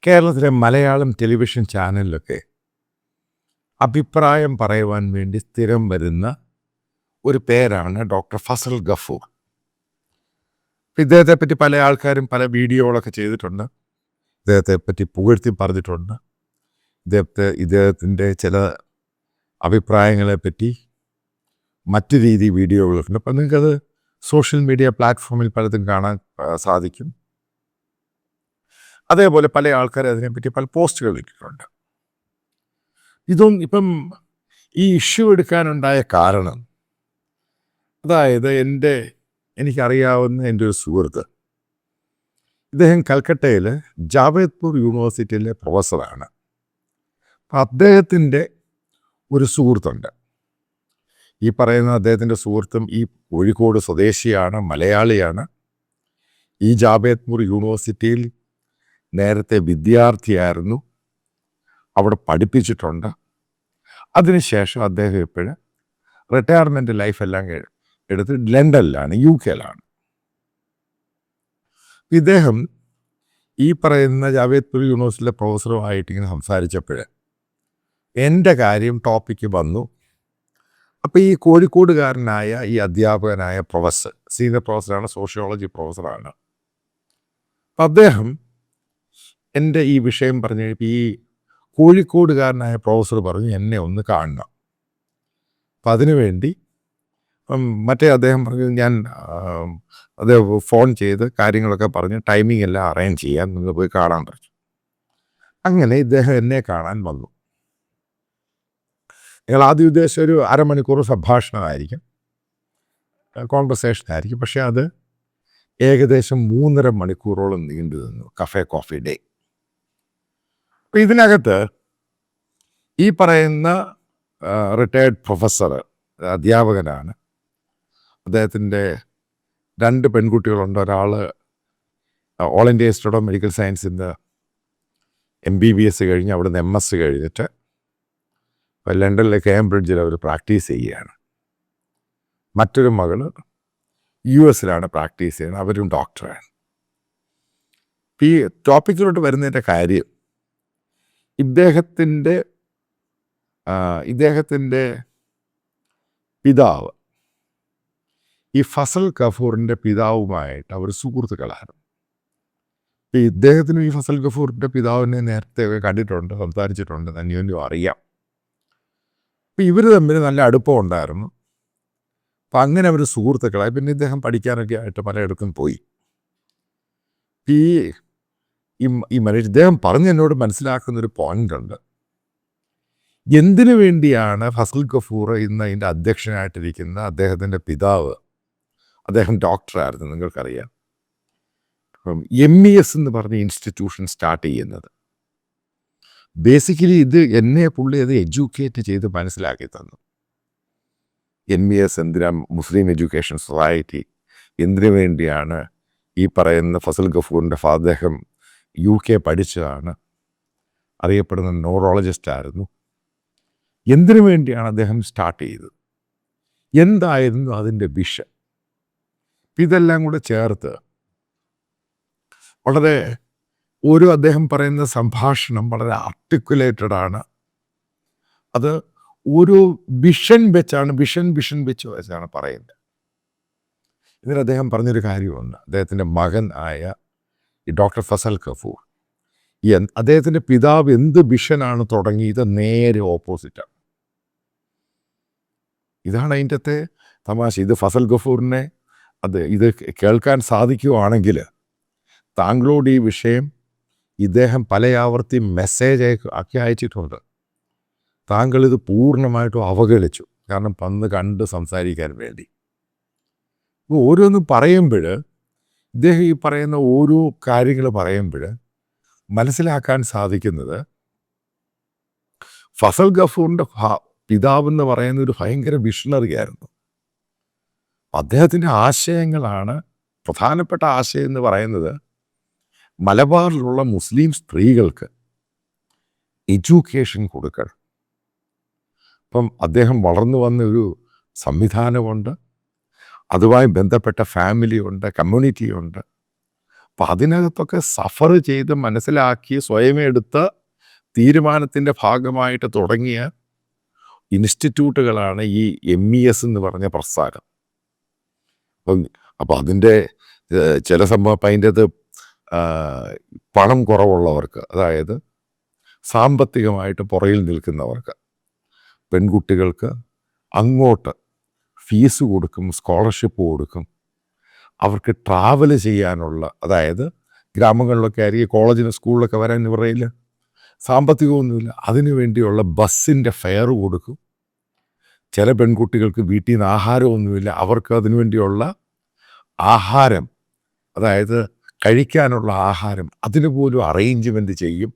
കേരളത്തിലെ മലയാളം ടെലിവിഷൻ ചാനലിലൊക്കെ അഭിപ്രായം പറയുവാൻ വേണ്ടി സ്ഥിരം വരുന്ന ഒരു പേരാണ് ഡോക്ടർ ഫസൽ ഗഫൂർ. ഇദ്ദേഹത്തെ പറ്റി പല ആൾക്കാരും പല വീഡിയോകളൊക്കെ ചെയ്തിട്ടുണ്ട്. ഇദ്ദേഹത്തെ പറ്റി പുകഴ്ത്തി പറഞ്ഞിട്ടുണ്ട്. ഇദ്ദേഹത്തിൻ്റെ ചില അഭിപ്രായങ്ങളെ പറ്റി മറ്റു രീതി വീഡിയോകളൊക്കെ. അപ്പം നിങ്ങൾക്കത് സോഷ്യൽ മീഡിയ പ്ലാറ്റ്ഫോമിൽ പലതും കാണാൻ സാധിക്കും. അതേപോലെ പല ആൾക്കാർ അതിനെപ്പറ്റി പല പോസ്റ്റുകൾ ഇട്ടിട്ടുണ്ട്. ഇപ്പം ഈ ഇഷ്യൂ എടുക്കാനുണ്ടായ കാരണം, അതായത് എനിക്കറിയാവുന്ന എൻ്റെ ഒരു സുഹൃത്ത്, ഇദ്ദേഹം കൽക്കട്ടയിൽ ജാവേദ്പൂർ യൂണിവേഴ്സിറ്റിയിലെ പ്രൊഫസറാണ്. അപ്പം അദ്ദേഹത്തിൻ്റെ ഒരു സുഹൃത്തുണ്ട്. ഈ പറയുന്ന അദ്ദേഹത്തിൻ്റെ സുഹൃത്തും ഈ കോഴിക്കോട് സ്വദേശിയാണ്, മലയാളിയാണ്. ഈ ജാവേദ്പൂർ യൂണിവേഴ്സിറ്റിയിൽ നേരത്തെ വിദ്യാർത്ഥിയായിരുന്നു, അവിടെ പഠിപ്പിച്ചിട്ടുണ്ട്. അതിനുശേഷം അദ്ദേഹം ഇപ്പോഴും റിട്ടയർമെൻറ്റ് ലൈഫെല്ലാം എടുത്ത് ലണ്ടനിലാണ്, UK ഇദ്ദേഹം ഈ പറയുന്ന ജാവേദ്പൂർ യൂണിവേഴ്സിറ്റിയിലെ പ്രൊഫസറുമായിട്ട് ഇങ്ങനെ സംസാരിച്ചപ്പോൾ എൻ്റെ കാര്യം ടോപ്പിക്ക് വന്നു. അപ്പോൾ ഈ കോഴിക്കോടുകാരനായ ഈ അധ്യാപകനായ പ്രൊഫസർ, സീനിയർ പ്രൊഫസറാണ്, സോഷ്യോളജി പ്രൊഫസറാണ്. അപ്പം അദ്ദേഹം എൻ്റെ ഈ വിഷയം പറഞ്ഞു കഴിഞ്ഞപ്പോൾ ഈ കോഴിക്കോടുകാരനായ പ്രൊഫസർ പറഞ്ഞു എന്നെ ഒന്ന് കാണണം. അപ്പം അതിനുവേണ്ടി മറ്റേ അദ്ദേഹം പറഞ്ഞു അദ്ദേഹം ഫോൺ ചെയ്ത് കാര്യങ്ങളൊക്കെ പറഞ്ഞ് ടൈമിംഗ് എല്ലാം അറേഞ്ച് ചെയ്യാൻ നിങ്ങൾ പോയി കാണാൻ പറഞ്ഞു. അങ്ങനെ ഇദ്ദേഹം എന്നെ കാണാൻ വന്നു. ഞങ്ങൾ ആദ്യം ഉദ്ദേശിച്ച ഒരു അരമണിക്കൂർ സംഭാഷണമായിരിക്കും, കോൺവെർസേഷൻ ആയിരിക്കും. പക്ഷേ അത് ഏകദേശം 3.5 മണിക്കൂറോളം നീണ്ടു നിന്നു. Cafe coffee day. അപ്പം ഇതിനകത്ത് ഈ പറയുന്ന റിട്ടയർഡ് പ്രൊഫസർ, അധ്യാപകനാണ്. അദ്ദേഹത്തിൻ്റെ 2 പെൺകുട്ടികളുണ്ട്. ഒരാൾ all India institute of medical സയൻസിൻ്റെ MBBS കഴിഞ്ഞ് അവിടുന്ന് MS കഴിഞ്ഞിട്ട് ലണ്ടനിലെ കേംബ്രിഡ്ജിൽ അവർ പ്രാക്ടീസ് ചെയ്യുകയാണ്. മറ്റൊരു മകൾ US പ്രാക്ടീസ് ചെയ്യുന്നത്, അവരും ഡോക്ടറാണ്. ഈ ടോപ്പിക്കിലോട്ട് വരുന്നതിൻ്റെ കാര്യം, ഇദ്ദേഹത്തിൻ്റെ പിതാവ് ഈ ഫസൽ ഗഫൂറിൻ്റെ പിതാവുമായിട്ട് അവർ സുഹൃത്തുക്കളാണ്. ഇദ്ദേഹത്തിനും ഈ ഫസൽ ഗഫൂറിൻ്റെ പിതാവിനെ നേരത്തെ കണ്ടിട്ടുണ്ട്, സംസാരിച്ചിട്ടുണ്ട്, അന്യോന്യം അറിയാം. അപ്പം ഇവർ തമ്മിൽ നല്ല അടുപ്പം ഉണ്ടായിരുന്നു. അപ്പം അങ്ങനെ അവർ സുഹൃത്തുക്കളായി. പിന്നെ ഇദ്ദേഹം പഠിക്കാനൊക്കെ ആയിട്ട് പലയിടത്തും പോയി. ഈ മനുഷ്യൻ ഇദ്ദേഹം പറഞ്ഞ് എന്നോട് മനസ്സിലാക്കുന്നൊരു പോയിൻ്റുണ്ട്. എന്തിനു വേണ്ടിയാണ് ഫസൽ ഗഫൂർ ഇന്ന് അതിൻ്റെ അധ്യക്ഷനായിട്ടിരിക്കുന്ന അദ്ദേഹത്തിൻ്റെ പിതാവ്, അദ്ദേഹം ഡോക്ടറായിരുന്നു, നിങ്ങൾക്കറിയാം, MES എന്ന് പറഞ്ഞ ഇൻസ്റ്റിറ്റ്യൂഷൻ സ്റ്റാർട്ട് ചെയ്യുന്നത്. ബേസിക്കലി പുള്ളി അത് എഡ്യൂക്കേറ്റ് ചെയ്ത് മനസ്സിലാക്കി തന്നു. MES എന്തിനാ, മുസ്ലിം എഡ്യൂക്കേഷൻ സൊസൈറ്റി എന്തിനു വേണ്ടിയാണ്. ഈ പറയുന്ന ഫസൽ ഗഫൂറിൻ്റെ അദ്ദേഹം UK പഠിച്ചതാണ്, അറിയപ്പെടുന്ന ന്യൂറോളജിസ്റ്റ് ആയിരുന്നു. എന്തിനു വേണ്ടിയാണ് അദ്ദേഹം സ്റ്റാർട്ട് ചെയ്തത്, എന്തായിരുന്നു അതിൻ്റെ വിഷൻ, ഇതെല്ലാം കൂടെ ചേർത്ത് അദ്ദേഹം പറയുന്ന സംഭാഷണം വളരെ ആർട്ടിക്കുലേറ്റഡ് ആണ്. അത് ഒരു വിഷൻ വെച്ചാണ് പറയുന്നത്. ഇതിൽ അദ്ദേഹം പറഞ്ഞൊരു കാര്യമുണ്ട്. അദ്ദേഹത്തിൻ്റെ മകൻ ആയ ഈ ഡോക്ടർ ഫസൽ ഗഫൂർ, അദ്ദേഹത്തിൻ്റെ പിതാവ് എന്ത് വിഷനാണ് തുടങ്ങിയത്, നേരെ ഓപ്പോസിറ്റാണ്. ഇതാണ് അതിൻ്റെ തമാശ. ഇത് ഫസൽ ഗഫൂറിനെ ഇത് കേൾക്കാൻ സാധിക്കുകയാണെങ്കിൽ താങ്കളോട് ഈ വിഷയം ഇദ്ദേഹം പലയാവർത്തി മെസ്സേജ് ആക്കി അയച്ചിട്ടുണ്ട്. താങ്കളിത് പൂർണ്ണമായിട്ടും അവഗണിച്ചു. കാരണം കണ്ട് സംസാരിക്കാൻ വേണ്ടി. ഓരോന്നും പറയുമ്പോൾ, ഇദ്ദേഹം ഈ പറയുന്ന ഓരോ കാര്യങ്ങൾ പറയുമ്പോൾ മനസ്സിലാക്കാൻ സാധിക്കുന്നത്, ഫസൽ ഗഫൂറിൻ്റെ പിതാവെന്ന് പറയുന്ന ഒരു ഭയങ്കര വിഷണറി ആയിരുന്നു. അദ്ദേഹത്തിൻ്റെ ആശയങ്ങളാണ് പ്രധാനപ്പെട്ട ആശയം എന്ന് പറയുന്നത്, മലബാറിലുള്ള മുസ്ലിം സ്ത്രീകൾക്ക് എഡ്യൂക്കേഷൻ കൊടുക്കണം. അപ്പം അദ്ദേഹം വളർന്നു വന്ന ഒരു സംവിധാനമുണ്ട്, അതുമായി ബന്ധപ്പെട്ട ഫാമിലിയുണ്ട്, കമ്മ്യൂണിറ്റിയുണ്ട്. അപ്പം അതിനകത്തൊക്കെ സഫർ ചെയ്ത് മനസ്സിലാക്കി സ്വയം എടുത്ത തീരുമാനത്തിൻ്റെ ഭാഗമായിട്ട് തുടങ്ങിയ ഇൻസ്റ്റിറ്റ്യൂട്ടുകളാണ് ഈ MES എന്ന് പറഞ്ഞ പ്രസ്ഥാനം. അപ്പം അതിൻ്റെ ചില സംഭവം അപ്പം അതിൻ്റെ അത് പണം കുറവുള്ളവർക്ക്, അതായത് സാമ്പത്തികമായിട്ട് പുറകിൽ നിൽക്കുന്നവർക്ക്, പെൺകുട്ടികൾക്ക് അങ്ങോട്ട് ഫീസ് കൊടുക്കും, സ്കോളർഷിപ്പ് കൊടുക്കും, അവർക്ക് ട്രാവൽ ചെയ്യാനുള്ള, അതായത് ഗ്രാമങ്ങളിലൊക്കെ ആയിരിക്കും കോളേജിന് സ്കൂളിലൊക്കെ വരാൻ പറയില്ല, സാമ്പത്തികമൊന്നുമില്ല, അതിനു വേണ്ടിയുള്ള ബസ്സിൻ്റെ ഫെയർ കൊടുക്കും. ചില പെൺകുട്ടികൾക്ക് വീട്ടിൽ നിന്ന് ആഹാരമൊന്നുമില്ല, അവർക്ക് അതിനു വേണ്ടിയുള്ള ആഹാരം, അതായത് കഴിക്കാനുള്ള ആഹാരം, അതിന് പോലും അറേഞ്ച്മെൻറ്റ് ചെയ്യും.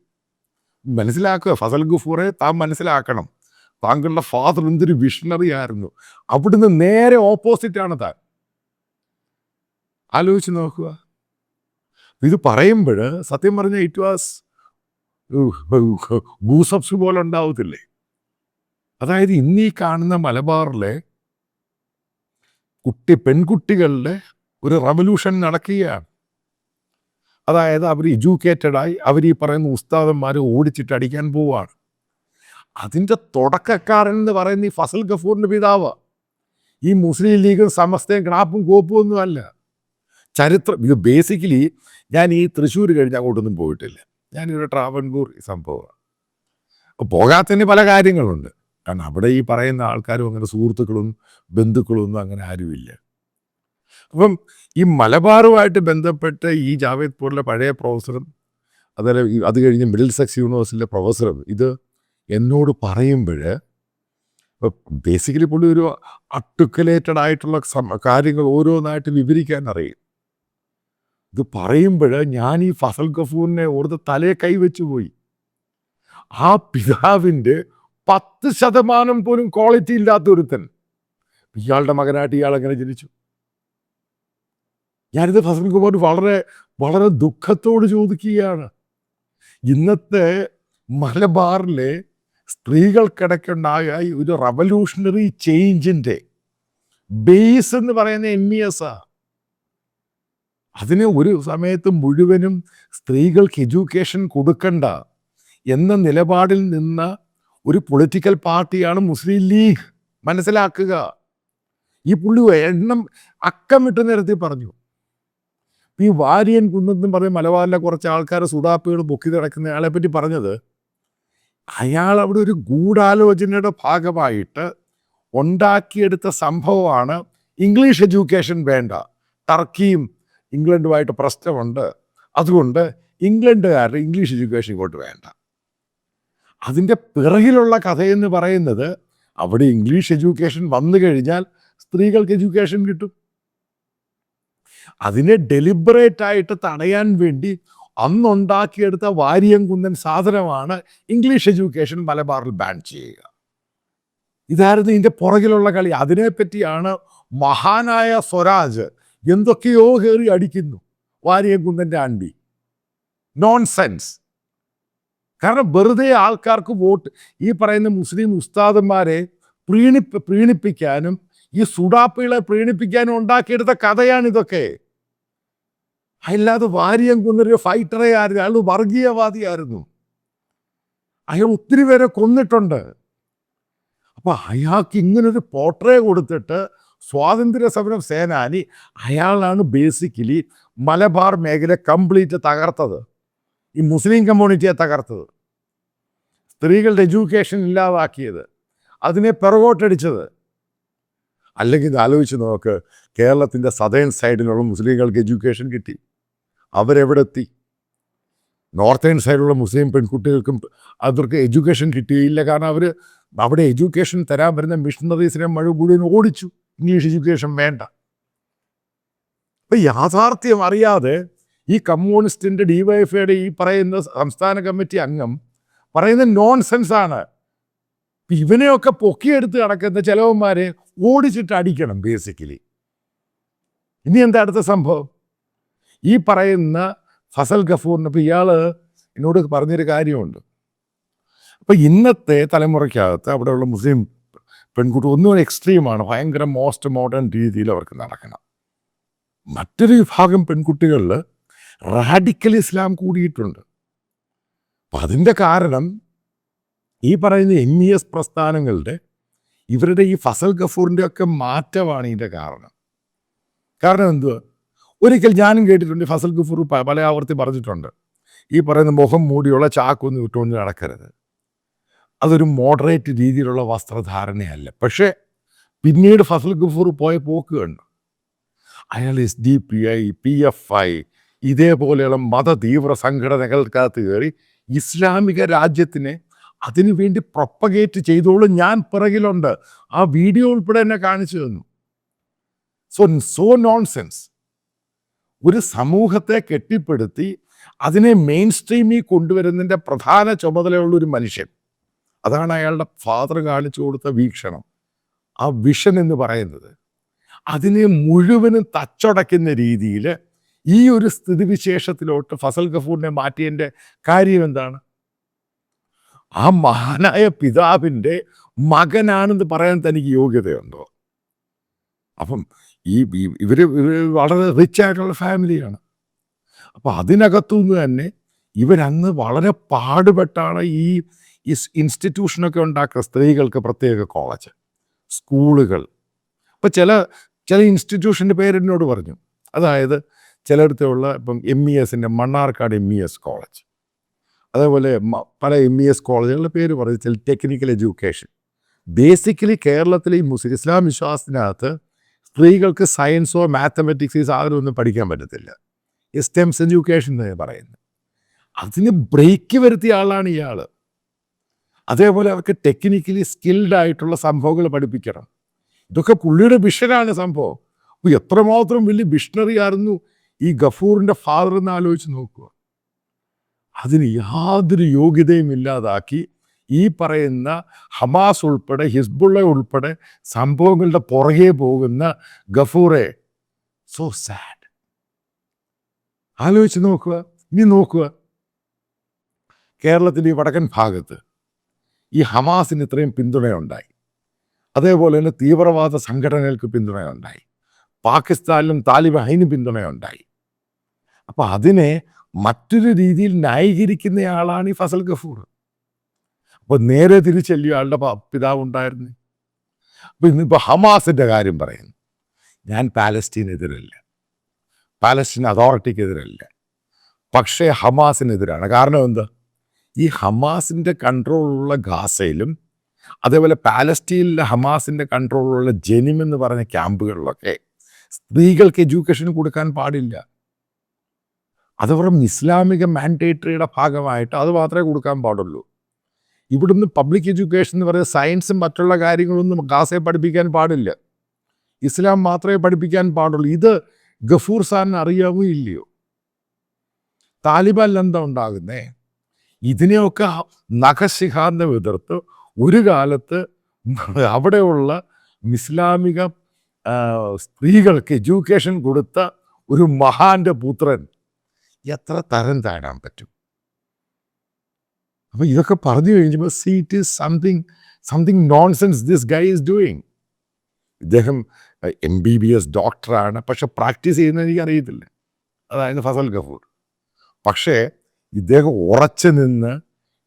മനസ്സിലാക്കുക, ഫസൽ ഗഫൂറെ താൻ മനസ്സിലാക്കണം, താങ്കളുടെ ഫാദർ എന്തൊരു വിഷണറി ആയിരുന്നു. അവിടുന്ന് നേരെ ഓപ്പോസിറ്റാണ് താൻ. ആലോചിച്ച് നോക്കുക. ഇത് പറയുമ്പോൾ സത്യം പറഞ്ഞാൽ ഇറ്റ് വാസ് ഗൂസപ്സ് പോലെ ഉണ്ടാവത്തില്ലേ. അതായത് ഇന്നീ കാണുന്ന മലബാറിലെ പെൺകുട്ടികളുടെ ഒരു റവല്യൂഷൻ നടക്കുകയാണ്. അതായത് അവർ എഡ്യൂക്കേറ്റഡായി അവർ ഈ പറയുന്ന ഉസ്താദന്മാരെ ഓടിച്ചിട്ട് അടിക്കാൻ പോവുകയാണ്. അതിൻ്റെ തുടക്കക്കാരൻ എന്ന് പറയുന്ന ഈ ഫസൽ ഗഫൂറിൻ്റെ പിതാവ്. ഈ മുസ്ലിം ലീഗും സമസ്തയും ക്ലാപ്പും കോപ്പും ഒന്നും അല്ല. ചരിത്രം ഇത് ബേസിക്കലി ഞാൻ ഈ തൃശ്ശൂർ കഴിഞ്ഞ് അങ്ങോട്ടൊന്നും പോയിട്ടില്ല. ഞാനിവിടെ ട്രാവൻകൂർ ഈ സംഭവമാണ്. പോകാത്തതിന് പല കാര്യങ്ങളുണ്ട്. കാരണം അവിടെ ഈ പറയുന്ന ആൾക്കാരും അങ്ങനെ സുഹൃത്തുക്കളും ബന്ധുക്കളൊന്നും അങ്ങനെ ആരുമില്ല. അപ്പം ഈ മലബാറുമായിട്ട് ബന്ധപ്പെട്ട് ഈ ജാവേദ്പൂരിലെ പഴയ പ്രൊഫസറും അതുപോലെ അത് കഴിഞ്ഞ് മിഡിൽ സെക്സ് യൂണിവേഴ്സിറ്റിയിലെ പ്രൊഫസറും ഇത് എന്നോട് പറയുമ്പോൾ ബേസിക്കലി പുള്ളി ഒരു ആർട്ടിക്കുലേറ്റഡ് ആയിട്ടുള്ള കാര്യങ്ങൾ ഓരോന്നായിട്ട് വിവരിക്കാൻ അറിയും. ഇത് പറയുമ്പോൾ ഞാൻ ഈ ഫസൽ ഗഫൂറിനെ ഓർത്ത് തലയെ കൈവച്ചു പോയി. ആ പിതാവിൻ്റെ 10% പോലും ക്വാളിറ്റി ഇല്ലാത്തൊരുത്തൻ ഇയാളുടെ മകനായിട്ട് ഇയാളെങ്ങനെ ജനിച്ചു? ഞാനിത് ഫസൽ ഗഫൂർ വളരെ വളരെ ദുഃഖത്തോട് ചോദിക്കുകയാണ്. ഇന്നത്തെ മലബാറിലെ സ്ത്രീകൾക്കിടയ്ക്കുണ്ടായ ഒരു റവല്യൂഷണറി ചേഞ്ചിൻ്റെ ബേസ് എന്ന് പറയുന്ന MES. അതിന് ഒരു സമയത്ത് മുഴുവനും സ്ത്രീകൾക്ക് എഡ്യൂക്കേഷൻ കൊടുക്കണ്ട എന്ന നിലപാടിൽ നിന്ന ഒരു പൊളിറ്റിക്കൽ പാർട്ടിയാണ് മുസ്ലിം ലീഗ്. മനസ്സിലാക്കുക. ഈ പുള്ളി എണ്ണം അക്കമിട്ട് നിരത്തി പറഞ്ഞു. ഈ വാര്യൻ കുന്നെന്ന് പറഞ്ഞ മലബാറിലെ കുറച്ച് ആൾക്കാർ സുഡാപ്പുകൾ പൊക്കി നടക്കുന്ന ആളെ പറ്റി പറഞ്ഞത്, അയാൾ അവിടെ ഒരു ഗൂഢാലോചനയുടെ ഭാഗമായിട്ട് ഉണ്ടാക്കിയെടുത്ത സംഭവമാണ് ഇംഗ്ലീഷ് എഡ്യൂക്കേഷൻ വേണ്ട, ടർക്കിയും ഇംഗ്ലണ്ടുമായിട്ട് പ്രശ്നമുണ്ട്, അതുകൊണ്ട് ഇംഗ്ലണ്ടുകാരുടെ ഇംഗ്ലീഷ് എഡ്യൂക്കേഷൻ ഇങ്ങോട്ട് വേണ്ട. അതിൻ്റെ പിറകിലുള്ള കഥയെന്ന് പറയുന്നത് അവിടെ ഇംഗ്ലീഷ് എഡ്യൂക്കേഷൻ വന്നു കഴിഞ്ഞാൽ സ്ത്രീകൾക്ക് എഡ്യൂക്കേഷൻ കിട്ടും. അതിനെ ഡെലിബറേറ്റായിട്ട് തടയാൻ വേണ്ടി അന്നുണ്ടാക്കിയെടുത്ത വാരിയം കുന്നൻ സാധനമാണ് ഇംഗ്ലീഷ് എഡ്യൂക്കേഷൻ മലബാറിൽ ബാൻ ചെയ്യുക. ഇതായിരുന്നു ഇതിൻ്റെ പുറകിലുള്ള കളി. അതിനെപ്പറ്റിയാണ് മഹാനായ സ്വരാജ് എന്തൊക്കെയോ കയറി അടിക്കുന്നു. വാരിയം കുന്നൻ്റെ ആണ്ടി നോൺസെൻസ്. കാരണം വെറുതെ ആൾക്കാർക്ക് വോട്ട്, ഈ പറയുന്ന മുസ്ലിം ഉസ്താദന്മാരെ പ്രീണിപ്പിക്കാനും ഈ സുഡാപ്പികളെ പ്രീണിപ്പിക്കാനും ഉണ്ടാക്കിയെടുത്ത കഥയാണിതൊക്കെ. അല്ലാതെ വാരിയം കുന്നൊരു ഫൈറ്ററെ ആയിരുന്നു, അയാൾ വർഗീയവാദിയായിരുന്നു, അയാൾ ഒത്തിരി പേരെ കൊന്നിട്ടുണ്ട്. അപ്പോൾ അയാൾക്ക് ഇങ്ങനൊരു പോർട്രേ കൊടുത്തിട്ട് സ്വാതന്ത്ര്യ സമരം സേനാനി, അയാളാണ് ബേസിക്കലി മലബാർ മേഖല കംപ്ലീറ്റ് തകർത്തത്, ഈ മുസ്ലിം കമ്മ്യൂണിറ്റിയെ തകർത്തത്, സ്ത്രീകളുടെ എഡ്യൂക്കേഷൻ ഇല്ലാതാക്കിയത്, അതിനെ പിറകോട്ടടിച്ചത്. അല്ലെങ്കിൽ ആലോചിച്ച് നോക്ക്, കേരളത്തിൻ്റെ സദേൺ സൈഡിലുള്ള മുസ്ലിങ്ങൾക്ക് എഡ്യൂക്കേഷൻ കിട്ടി, അവരെവിടെ എത്തി? നോർത്തേൺ സൈഡിലുള്ള മുസ്ലിം പെൺകുട്ടികൾക്കും അവർക്ക് എഡ്യൂക്കേഷൻ കിട്ടിയില്ല. കാരണം അവർ അവിടെ എഡ്യൂക്കേഷൻ തരാൻ വരുന്ന മിഷണറീസിനെ മുഴുവൻ ഓടിച്ചു. ഇംഗ്ലീഷ് എഡ്യൂക്കേഷൻ വേണ്ട. അപ്പം യാഥാർത്ഥ്യം അറിയാതെ ഈ കമ്മ്യൂണിസ്റ്റിൻ്റെ DYFIയുടെ ഈ പറയുന്ന സംസ്ഥാന കമ്മിറ്റി അംഗം പറയുന്ന നോൺസെൻസാണ്. ഇവനെയൊക്കെ പൊക്കിയെടുത്ത് നടക്കുന്ന ചിലവന്മാരെ ഓടിച്ചിട്ട് അടിക്കണം ബേസിക്കലി. ഇനി എന്താ അടുത്ത സംഭവം? ഈ പറയുന്ന ഫസൽ ഗഫൂറിന് ഇപ്പം ഇയാൾ എന്നോട് പറഞ്ഞൊരു കാര്യമുണ്ട്. അപ്പം ഇന്നത്തെ തലമുറയ്ക്കകത്ത് അവിടെയുള്ള മുസ്ലിം പെൺകുട്ടി ഒന്നും എക്സ്ട്രീമാണ്, ഭയങ്കര മോസ്റ്റ് മോഡേൺ രീതിയിൽ അവർക്ക് നടക്കണം. മറ്റൊരു വിഭാഗം പെൺകുട്ടികളിൽ റാഡിക്കൽ ഇസ്ലാം കൂടിയിട്ടുണ്ട്. അപ്പം അതിൻ്റെ കാരണം ഈ പറയുന്ന MES പ്രസ്ഥാനങ്ങളുടെ ഇവരുടെ ഈ ഫസൽ ഗഫൂറിൻ്റെ ഒക്കെ മാറ്റമാണ് ഇതിൻ്റെ കാരണം. കാരണം എന്തുവാ, ഒരിക്കൽ ഞാനും കേട്ടിട്ടുണ്ട്, ഫസൽ ഗഫൂർ പല ആവർത്തി പറഞ്ഞിട്ടുണ്ട്, ഈ പറയുന്ന മുഖം മൂടിയുള്ള ചാക്കൊന്നും ഇട്ടുകൊണ്ട് നടക്കരുത്, അതൊരു മോഡറേറ്റ് രീതിയിലുള്ള വസ്ത്രധാരണയല്ല. പക്ഷേ പിന്നീട് ഫസൽ ഗഫൂർ പോയ പോക്ക് കണ്ടു. അയാൾ SDPI, PFI ഇതേപോലെയുള്ള മത തീവ്ര സംഘടനകൾക്കകത്ത് കയറി ഇസ്ലാമിക രാജ്യത്തിനെ അതിനുവേണ്ടി പ്രൊപ്പഗേറ്റ് ചെയ്തോളും, ഞാൻ പിറകിലുണ്ട്, ആ വീഡിയോ ഉൾപ്പെടെ എന്നെ കാണിച്ചു തന്നു. So nonsense. ഒരു സമൂഹത്തെ കെട്ടിപ്പടുത്തി അതിനെ മെയിൻ സ്ട്രീമിൽ കൊണ്ടുവരുന്നതിൻ്റെ പ്രധാന ചുമതലയുള്ളൊരു മനുഷ്യൻ, അതാണ് അയാളുടെ ഫാദർ കാണിച്ചു കൊടുത്ത വീക്ഷണം. ആ വിഷൻ എന്ന് പറയുന്നത് അതിനെ മുഴുവനും തച്ചടയ്ക്കുന്ന രീതിയിൽ ഈ ഒരു സ്ഥിതിവിശേഷത്തിലോട്ട് ഫസൽ ഗഫൂറിനെ മാറ്റിയതിൻ്റെ കാര്യം എന്താണ്? ആ മഹാനായ പിതാവിൻ്റെ മകനാണെന്ന് പറയാൻ തനിക്ക് യോഗ്യതയുണ്ടോ? അപ്പം ഇവർ വളരെ റിച്ച് ആയിട്ടുള്ള ഫാമിലിയാണ്. അപ്പം അതിനകത്തുനിന്ന് തന്നെ ഇവരന്ന് വളരെ പാടുപെട്ടാണ് ഈ ഇൻസ്റ്റിറ്റ്യൂഷനൊക്കെ ഉണ്ടാക്കുക. സ്ത്രീകൾക്ക് പ്രത്യേക കോളേജ്, സ്കൂളുകൾ. അപ്പം ചില ഇൻസ്റ്റിറ്റ്യൂഷൻ്റെ പേരെന്നോട് പറഞ്ഞു. അതായത് ചിലയിടത്തുള്ള ഇപ്പം MESൻ്റെ മണ്ണാർക്കാട് MES കോളേജ്, അതേപോലെ പല MES കോളേജുകളുടെ പേര് പറഞ്ഞു. ചില ടെക്നിക്കൽ എഡ്യൂക്കേഷൻ. ബേസിക്കലി കേരളത്തിലെ ഈ മുസ്ലിം ഇസ്ലാം വിശ്വാസത്തിനകത്ത് സ്ത്രീകൾക്ക് സയൻസോ മാത്തമെറ്റിക്സ് ഈ സാധനമൊന്നും പഠിക്കാൻ പറ്റത്തില്ല. STEMS എഡ്യൂക്കേഷൻ എന്ന് പറയുന്നത്. അതിന് ബ്രേക്ക് വരുത്തിയ ആളാണ് ഇയാൾ. അതേപോലെ അവർക്ക് ടെക്നിക്കലി സ്കിൽഡ് ആയിട്ടുള്ള സംഭവങ്ങൾ പഠിപ്പിക്കണം. ഇതൊക്കെ പുള്ളിയുടെ വിഷനാണ് സംഭവം. അപ്പോൾ എത്രമാത്രം വലിയ വിഷണറി ആയിരുന്നു ഈ ഗഫൂറിൻ്റെ ഫാദർ എന്ന് ആലോചിച്ച് നോക്കുക. അതിന് യാതൊരു യോഗ്യതയും ഇല്ലാതാക്കി ഈ പറയുന്ന ഹമാസ് ഉൾപ്പെടെ ഹിസ്ബുള്ള ഉൾപ്പെടെ സംഭവങ്ങളുടെ പുറകെ പോകുന്ന ഗഫൂറെ. So sad. ആലോചിച്ച് നോക്കുക. ഇനി നോക്കുക, കേരളത്തിൻ്റെ ഈ വടക്കൻ ഭാഗത്ത് ഈ ഹമാസിന് ഇത്രയും പിന്തുണയുണ്ടായി, അതേപോലെ തന്നെ തീവ്രവാദ സംഘടനകൾക്ക് പിന്തുണയുണ്ടായി, പാകിസ്ഥാനിലും താലിബാനിന് പിന്തുണയുണ്ടായി. അപ്പോൾ അതിനെ മറ്റൊരു രീതിയിൽ ന്യായീകരിക്കുന്നയാളാണ് ഈ ഫസൽ ഗഫൂർ. അപ്പോൾ നേരെ തിരിച്ചല്ലയോ ആളുടെ പിതാവ് ഉണ്ടായിരുന്നു. അപ്പോൾ ഇന്നിപ്പോൾ ഹമാസിൻ്റെ കാര്യം പറയുന്നു. ഞാൻ പാലസ്തീനെതിരല്ല, പാലസ്തീൻ അതോറിറ്റിക്കെതിരല്ല, പക്ഷേ ഹമാസിനെതിരാണ്. കാരണം എന്താ? ഈ ഹമാസിൻ്റെ കൺട്രോളുള്ള ഗാസയിലും അതേപോലെ പാലസ്തീനിലെ ഹമാസിൻ്റെ കൺട്രോളുള്ള ജെനിം എന്ന് പറഞ്ഞ ക്യാമ്പുകളിലൊക്കെ സ്ത്രീകൾക്ക് എഡ്യൂക്കേഷൻ കൊടുക്കാൻ പാടില്ല. അതവരും ഇസ്ലാമിക മാൻഡേറ്ററിയുടെ ഭാഗമായിട്ട് അത് മാത്രമേ കൊടുക്കാൻ പാടുള്ളൂ. ഇവിടുന്ന് പബ്ലിക് എഡ്യൂക്കേഷൻ എന്ന് പറയുന്ന സയൻസും മറ്റുള്ള കാര്യങ്ങളൊന്നും ഗാസയെ പഠിപ്പിക്കാൻ പാടില്ല. ഇസ്ലാം മാത്രമേ പഠിപ്പിക്കാൻ പാടുള്ളൂ. ഇത് ഗഫൂർ സാറിന് അറിയാവോ ഇല്ലയോ? താലിബാനിൽ എന്താ ഉണ്ടാകുന്നേ? ഇതിനെയൊക്കെ നഖശിഖാന്തം എതിർത്ത് ഒരു കാലത്ത് അവിടെയുള്ള ഇസ്ലാമിക സ്ത്രീകൾക്ക് എഡ്യൂക്കേഷൻ കൊടുത്ത ഒരു മഹാന്റെ പുത്രൻ എത്ര തരം താഴാൻ പറ്റും? അപ്പോൾ ഇതൊക്കെ പറഞ്ഞു കഴിഞ്ഞപ്പോൾ it is something nonsense this guy is doing. ഇദ്ദേഹം MBBS ഡോക്ടറാണ്, പക്ഷെ പ്രാക്ടീസ് ചെയ്യുന്നത് എനിക്കറിയത്തില്ല. അതായത് ഫസൽ ഗഫൂർ. പക്ഷേ ഇദ്ദേഹം ഉറച്ചു നിന്ന്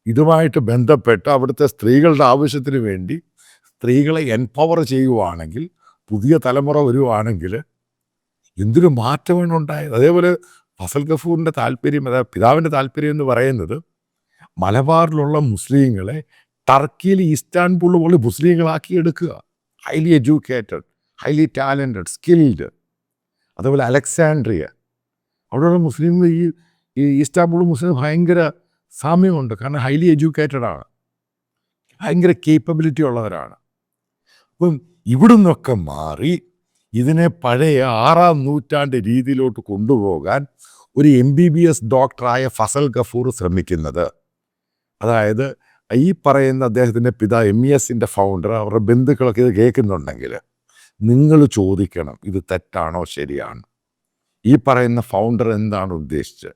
ഇതുമായിട്ട് ബന്ധപ്പെട്ട് അവിടുത്തെ സ്ത്രീകളുടെ ആവശ്യത്തിന് വേണ്ടി സ്ത്രീകളെ എൻപവർ ചെയ്യുവാണെങ്കിൽ, പുതിയ തലമുറ വരുവാണെങ്കിൽ എന്തൊരു മാറ്റമാണ് ഉണ്ടായത്. അതേപോലെ ഫസൽ ഗഫൂറിൻ്റെ താല്പര്യം, അതായത് പിതാവിൻ്റെ താല്പര്യം എന്ന് പറയുന്നത് മലബാറിലുള്ള മുസ്ലിങ്ങളെ ടർക്കിയിൽ ഇസ്താൻബുൾ പോലെ മുസ്ലിങ്ങളാക്കി എടുക്കുക. Highly educated, highly talented, skilled. അതേപോലെ അലക്സാൻഡ്രിയ, അവിടെയുള്ള മുസ്ലിങ്ങൾ ഈ ഇസ്താൻബുൾ മുസ്ലിം ഭയങ്കര സാമ്യമുണ്ട്. കാരണം ഹൈലി എഡ്യൂക്കേറ്റഡ് ആണ്, ഭയങ്കര കേപ്പബിലിറ്റി ഉള്ളവരാണ്. അപ്പം ഇവിടുന്നൊക്കെ മാറി ഇതിനെ പഴയ 6-ാം നൂറ്റാണ്ട് രീതിയിലോട്ട് കൊണ്ടുപോകാൻ ഒരു MBBS ഡോക്ടറായ ഫസൽ ഗഫൂർ ശ്രമിക്കുന്നത്. അതായത് ഈ പറയുന്ന അദ്ദേഹത്തിൻ്റെ പിതാവ് MESൻ്റെ ഫൗണ്ടർ, അവരുടെ ബന്ധുക്കളൊക്കെ ഇത് കേൾക്കുന്നുണ്ടെങ്കിൽ നിങ്ങൾ ചോദിക്കണം, ഇത് തെറ്റാണോ ശരിയാണോ? ഈ പറയുന്ന ഫൗണ്ടർ എന്താണ് ഉദ്ദേശിച്ചത്?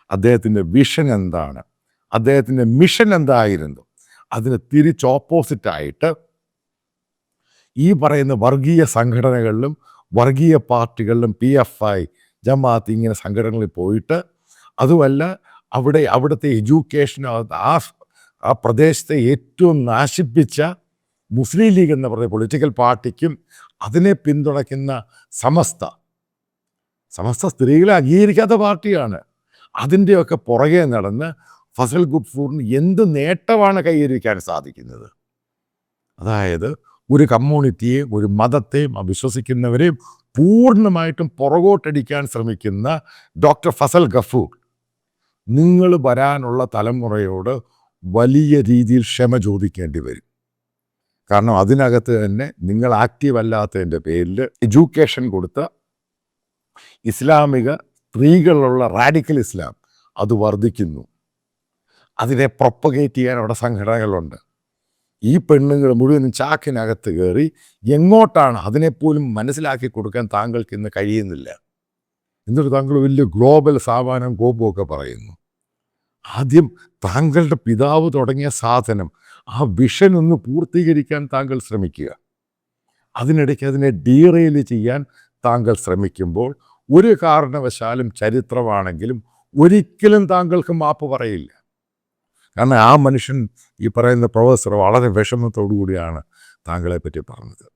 അദ്ദേഹത്തിൻ്റെ വിഷൻ എന്താണ്? അദ്ദേഹത്തിൻ്റെ മിഷൻ എന്തായിരുന്നു? അതിന് ഓപ്പോസിറ്റായിട്ട് ഈ പറയുന്ന വർഗീയ സംഘടനകളിലും വർഗീയ പാർട്ടികളിലും PFI, ജമാഅത്ത് ഇങ്ങനെ സംഘടനകളിൽ പോയിട്ട് അതുമല്ല അവിടുത്തെ എഡ്യൂക്കേഷൻ ആ പ്രദേശത്തെ ഏറ്റവും നാശിപ്പിച്ച മുസ്ലിം ലീഗ് എന്ന് പറയുന്ന പൊളിറ്റിക്കൽ പാർട്ടിക്കും അതിനെ പിന്തുണയ്ക്കുന്ന സമസ്ത സ്ത്രീകളെ അംഗീകരിക്കാത്ത പാർട്ടിയാണ്. അതിൻ്റെയൊക്കെ പുറകെ നടന്ന് ഫസൽ ഗഫൂറിന് എന്ത് നേട്ടമാണ് കൈവരിക്കാൻ സാധിക്കുന്നത്? അതായത് ഒരു കമ്മ്യൂണിറ്റിയെയും ഒരു മതത്തെയും വിശ്വസിക്കുന്നവരെയും പൂർണ്ണമായിട്ടും പുറകോട്ടടിക്കാൻ ശ്രമിക്കുന്ന ഡോക്ടർ ഫസൽ ഗഫൂർ നിങ്ങൾ വരാനുള്ള തലമുറയോട് വലിയ രീതിയിൽ ക്ഷമ ചോദിക്കേണ്ടി വരും. കാരണം അതിനകത്ത് തന്നെ നിങ്ങൾ ആക്റ്റീവ് അല്ലാത്തതിൻ്റെ പേരിൽ എഡ്യൂക്കേഷൻ കൊടുത്ത ഇസ്ലാമിക സ്ത്രീകളുള്ള റാഡിക്കൽ ഇസ്ലാം അത് വർദ്ധിക്കുന്നു. അതിനെ പ്രൊപ്പഗേറ്റ് ചെയ്യാൻ അവിടെ സംഘടനകളുണ്ട്. ഈ പെണ്ണുങ്ങൾ മുഴുവനും ചാക്കിനകത്ത് കയറി എങ്ങോട്ടാണ് അതിനെപ്പോലും മനസ്സിലാക്കി കൊടുക്കാൻ താങ്കൾക്ക് ഇന്ന് കഴിയുന്നില്ല. എന്നിട്ട് താങ്കൾ വലിയ ഗ്ലോബൽ സാമാനം കോപ്പുമൊക്കെ പറയുന്നു. ആദ്യം താങ്കളുടെ പിതാവ് തുടങ്ങിയ സാധനം ആ വിഷൻ ഒന്ന് പൂർത്തീകരിക്കാൻ താങ്കൾ ശ്രമിക്കുക. അതിനിടയ്ക്ക് അതിനെ ഡീറെയിൽ ചെയ്യാൻ താങ്കൾ ശ്രമിക്കുമ്പോൾ ഒരു കാരണവശാലും ചരിത്രമാണെങ്കിലും ഒരിക്കലും താങ്കൾക്ക് മാപ്പ് പറയില്ല. കാരണം ആ മനുഷ്യൻ ഈ പറയുന്ന പ്രൊഫസർ വളരെ വിഷമത്തോടു കൂടിയാണ് താങ്കളെ പറ്റി പറഞ്ഞത്.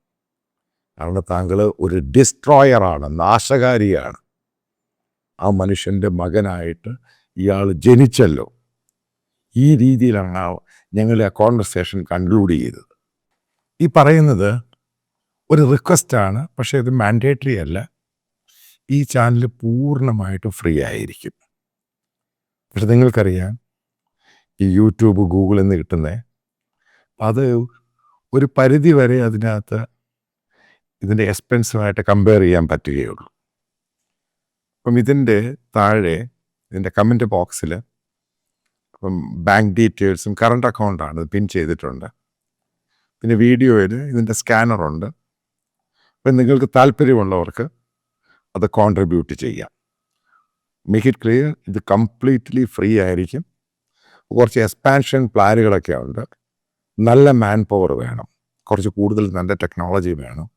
കാരണം താങ്കൾ ഒരു ഡിസ്ട്രോയറാണ്, നാശകാരിയാണ്. ആ മനുഷ്യൻ്റെ മകനായിട്ട് ഇയാൾ ജനിച്ചല്ലോ. ഈ രീതിയിലാണ് ഞങ്ങൾ ആ കോൺവെർസേഷൻ കൺക്ലൂഡ് ചെയ്തത്. ഈ പറയുന്നത് ഒരു റിക്വസ്റ്റാണ്, പക്ഷേ ഇത് മാൻഡേറ്ററി അല്ല. ഈ ചാനൽ പൂർണ്ണമായിട്ടും ഫ്രീ ആയിരിക്കും. പക്ഷെ നിങ്ങൾക്കറിയാം ഈ യൂട്യൂബ് ഗൂഗിളിൽ നിന്ന് കിട്ടുന്നത് അത് ഒരു പരിധി വരെ അതിനകത്ത് ഇതിൻ്റെ എക്സ്പെൻസുമായിട്ട് കമ്പയർ ചെയ്യാൻ പറ്റുകയുള്ളൂ. അപ്പം ഇതിൻ്റെ താഴെ ഇതിൻ്റെ കമൻറ്റ് ബോക്സിൽ അപ്പം ബാങ്ക് ഡീറ്റെയിൽസും കറണ്ട് അക്കൗണ്ടാണ് പിൻ ചെയ്തിട്ടുണ്ട്. പിന്നെ വീഡിയോയിൽ ഇതിൻ്റെ സ്കാനറുണ്ട്. അപ്പം നിങ്ങൾക്ക് താല്പര്യമുള്ളവർക്ക് അത് കോൺട്രിബ്യൂട്ട് ചെയ്യാം. മേക്ക് ഇറ്റ് ക്ലിയർ, ഇത് കംപ്ലീറ്റ്ലി ഫ്രീ ആയിരിക്കും. കുറച്ച് എക്സ്പാൻഷൻ പ്ലാനുകളൊക്കെ ഉണ്ട്. നല്ല മാൻ പവർ വേണം, കുറച്ച് കൂടുതൽ നല്ല ടെക്നോളജി വേണം.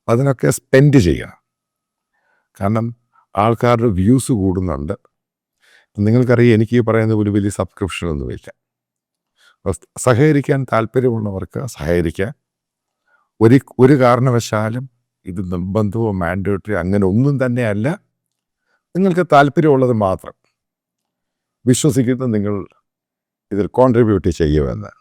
അതിനൊക്കെ സ്പെൻഡ് ചെയ്യണം. കാരണം ആൾക്കാരുടെ വ്യൂസ് കൂടുന്നുണ്ട്. നിങ്ങൾക്കറിയാം എനിക്ക് ഈ പറയുന്ന ഒരു വലിയ സബ്സ്ക്രിപ്ഷനൊന്നുമില്ല. സഹകരിക്കാൻ താല്പര്യമുള്ളവർക്ക് സഹകരിക്കാൻ. ഒരു കാരണവശാലും ഇത് നിർബന്ധമോ മാൻഡേറ്ററി അങ്ങനെ ഒന്നും തന്നെയല്ല. നിങ്ങൾക്ക് താല്പര്യമുള്ളത് മാത്രം വിശ്വസിക്കുന്ന നിങ്ങൾ ഇതിൽ കോൺട്രിബ്യൂട്ട് ചെയ്യുമെന്ന്.